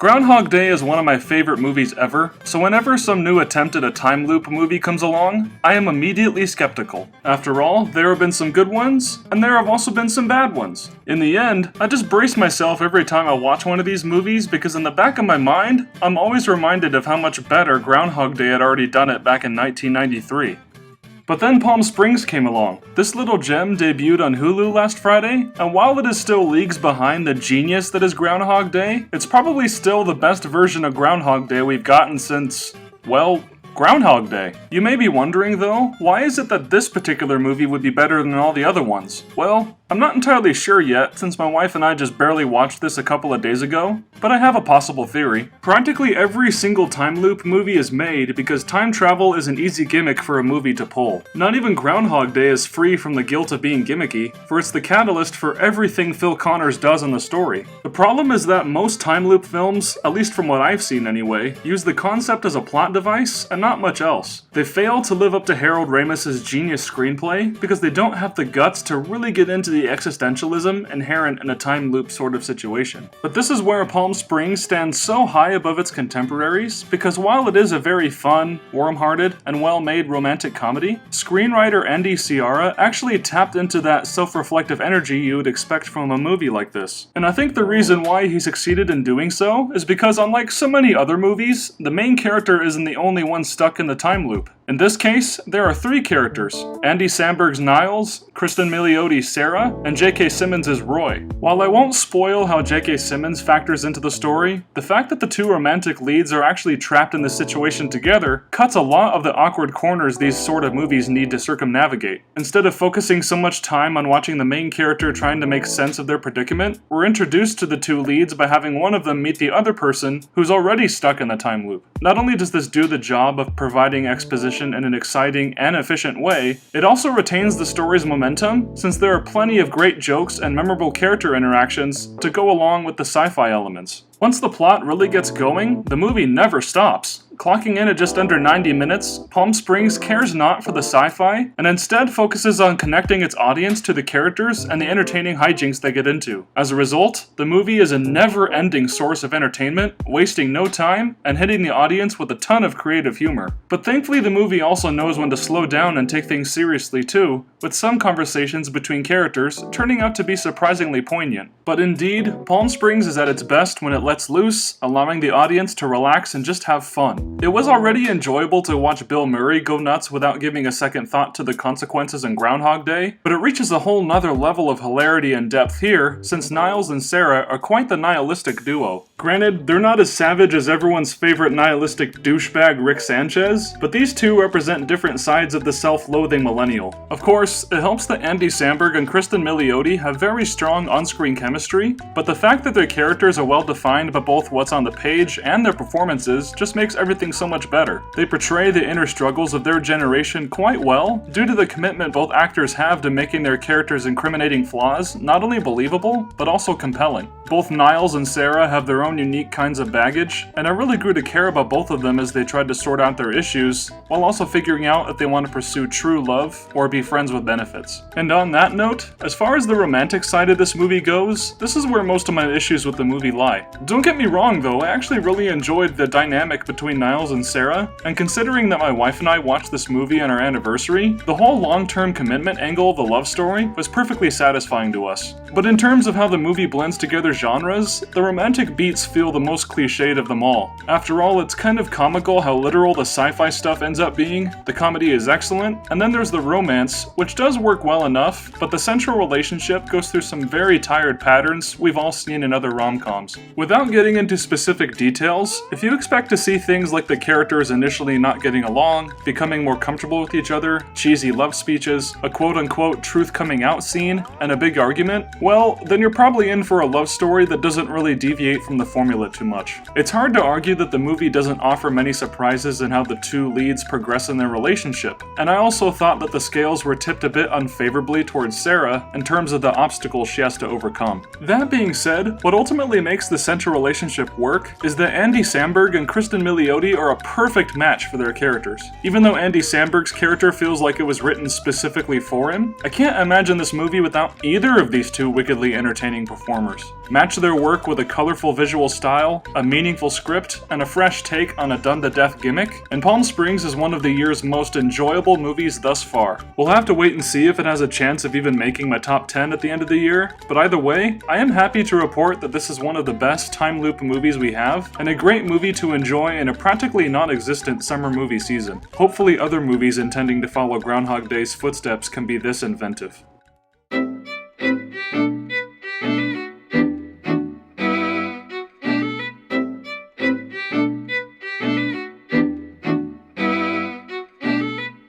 Groundhog Day is one of my favorite movies ever, so whenever some new attempt at a time loop movie comes along, I am immediately skeptical. After all, there have been some good ones, and there have also been some bad ones. In the end, I just brace myself every time I watch one of these movies because in the back of my mind, I'm always reminded of how much better Groundhog Day had already done it back in 1993. But then Palm Springs came along. This little gem debuted on Hulu last Friday, and while it is still leagues behind the genius that is Groundhog Day, it's probably still the best version of Groundhog Day we've gotten since, well, Groundhog Day. You may be wondering though, why is it that this particular movie would be better than all the other ones? Well, I'm not entirely sure yet, since my wife and I just barely watched this a couple of days ago, but I have a possible theory. Practically every single time loop movie is made because time travel is an easy gimmick for a movie to pull. Not even Groundhog Day is free from the guilt of being gimmicky, for it's the catalyst for everything Phil Connors does in the story. The problem is that most time loop films, at least from what I've seen anyway, use the concept as a plot device and not much else. They fail to live up to Harold Ramis's genius screenplay because they don't have the guts to really get into the existentialism inherent in a time loop sort of situation. But this is where Palm Springs stands so high above its contemporaries because while it is a very fun, warm-hearted, and well-made romantic comedy, screenwriter Andy Ciara actually tapped into that self-reflective energy you would expect from a movie like this. And I think the reason why he succeeded in doing so is because unlike so many other movies, the main character isn't the only one stuck in the time loop. In this case, there are three characters: Andy Samberg's Niles, Kristen Miliotti's Sarah, and J.K. Simmons' Roy. While I won't spoil how J.K. Simmons factors into the story, the fact that the two romantic leads are actually trapped in this situation together cuts a lot of the awkward corners these sort of movies need to circumnavigate. Instead of focusing so much time on watching the main character trying to make sense of their predicament, we're introduced to the two leads by having one of them meet the other person who's already stuck in the time loop. Not only does this do the job of providing exposition in an exciting and efficient way, it also retains the story's momentum since there are plenty of great jokes and memorable character interactions to go along with the sci-fi elements. Once the plot really gets going, the movie never stops. Clocking in at just under 90 minutes, Palm Springs cares not for the sci-fi, and instead focuses on connecting its audience to the characters and the entertaining hijinks they get into. As a result, the movie is a never-ending source of entertainment, wasting no time, and hitting the audience with a ton of creative humor. But thankfully the movie also knows when to slow down and take things seriously too, with some conversations between characters turning out to be surprisingly poignant. But indeed, Palm Springs is at its best when it lets loose, allowing the audience to relax and just have fun. It was already enjoyable to watch Bill Murray go nuts without giving a second thought to the consequences in Groundhog Day, but it reaches a whole nother level of hilarity and depth here, since Niles and Sarah are quite the nihilistic duo. Granted, they're not as savage as everyone's favorite nihilistic douchebag Rick Sanchez, but these two represent different sides of the self-loathing millennial. Of course, it helps that Andy Samberg and Kristen Milioti have very strong on-screen chemistry, but the fact that their characters are well defined by both what's on the page and their performances just makes everything so much better. They portray the inner struggles of their generation quite well, due to the commitment both actors have to making their characters' incriminating flaws not only believable, but also compelling. Both Niles and Sarah have their own unique kinds of baggage, and I really grew to care about both of them as they tried to sort out their issues, while also figuring out if they want to pursue true love or be friends with benefits. And on that note, as far as the romantic side of this movie goes, this is where most of my issues with the movie lie. Don't get me wrong though, I actually really enjoyed the dynamic between Niles and Sarah, and considering that my wife and I watched this movie on our anniversary, the whole long-term commitment angle of the love story was perfectly satisfying to us. But in terms of how the movie blends together genres, the romantic beats feel the most cliched of them all. After all, it's kind of comical how literal the sci-fi stuff ends up being, the comedy is excellent, and then there's the romance, which does work well enough, but the central relationship goes through some very tired patterns we've all seen in other rom-coms. Without getting into specific details, if you expect to see things like the characters initially not getting along, becoming more comfortable with each other, cheesy love speeches, a quote-unquote truth coming out scene, and a big argument, well, then you're probably in for a love story that doesn't really deviate from the formula too much. It's hard to argue that the movie doesn't offer many surprises in how the two leads progress in their relationship, and I also thought that the scales were tipped a bit unfavorably towards Sarah in terms of the obstacles she has to overcome. That being said, what ultimately makes the central relationship work is that Andy Samberg and Kristen Milioti are a perfect match for their characters. Even though Andy Samberg's character feels like it was written specifically for him, I can't imagine this movie without either of these two wickedly entertaining performers. match their work with a colorful visual style, a meaningful script, and a fresh take on a done-to-death gimmick, and Palm Springs is one of the year's most enjoyable movies thus far. We'll have to wait and see if it has a chance of even making my top 10 at the end of the year, but either way, I am happy to report that this is one of the best time loop movies we have, and a great movie to enjoy in a practically non-existent summer movie season. Hopefully other movies intending to follow Groundhog Day's footsteps can be this inventive.